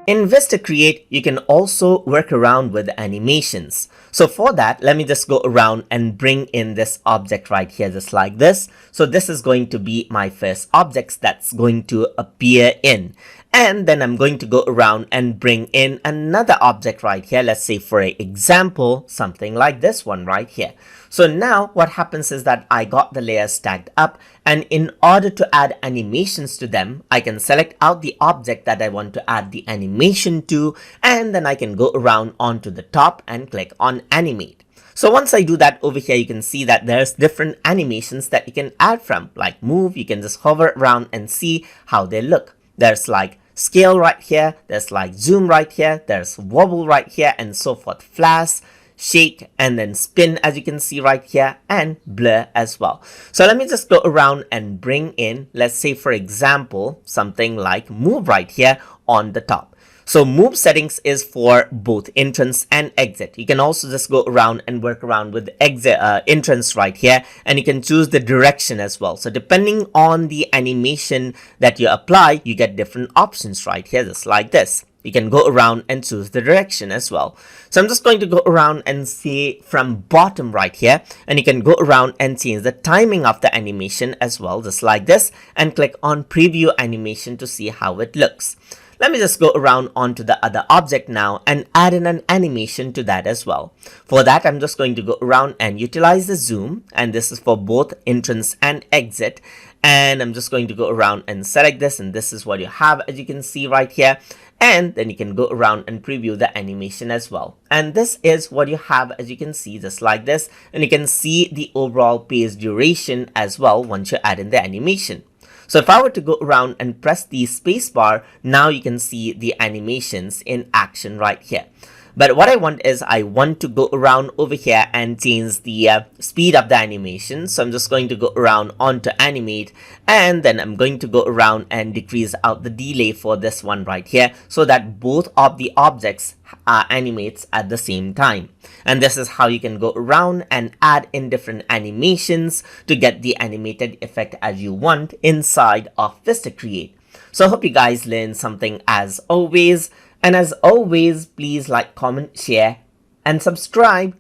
In VistaCreate, you can also work around with animations. So for that, let me just go around and bring in this object right here, just like this. So this is going to be my first object that's going to appear in. And then I'm going to go around and bring in another object right here. Let's say for example, something like this one right here. So now what happens is that I got the layers stacked up, and in order to add animations to them, I can select out the object that I want to add the animation to, and then I can go around onto the top and click on animate. So once I do that, over here you can see that there's different animations that you can add from, like move. You can just hover around and see how they look. There's like scale right here, there's like zoom right here, there's wobble right here, and so forth. Flash, shake, and then spin, as you can see right here, and blur as well. So let me just go around and bring in, let's say for example, something like move right here on the top. So move settings is for both entrance and exit. You can also just go around and work around with exit entrance right here, and you can choose the direction as well. So depending on the animation that you apply, you get different options right here, just like this. You can go around and choose the direction as well. So I'm just going to go around and see from bottom right here, and you can go around and change the timing of the animation as well, just like this, and click on preview animation to see how it looks. Let me just go around onto the other object now and add in an animation to that as well. For that, I'm just going to go around and utilize the zoom, and this is for both entrance and exit. And I'm just going to go around and select this, and this is what you have, as you can see right here. And then you can go around and preview the animation as well. And this is what you have, as you can see, just like this. And you can see the overall page duration as well once you add in the animation. So if I were to go around and press the space bar, now you can see the animations in action right here. But what I want is I want to go around over here and change the speed of the animation. So I'm just going to go around onto animate, and then I'm going to go around and decrease out the delay for this one right here, so that both of the objects animates at the same time. And this is how you can go around and add in different animations to get the animated effect as you want inside of VistaCreate. So I hope you guys learned something as always. And as always, please like, comment, share, and subscribe.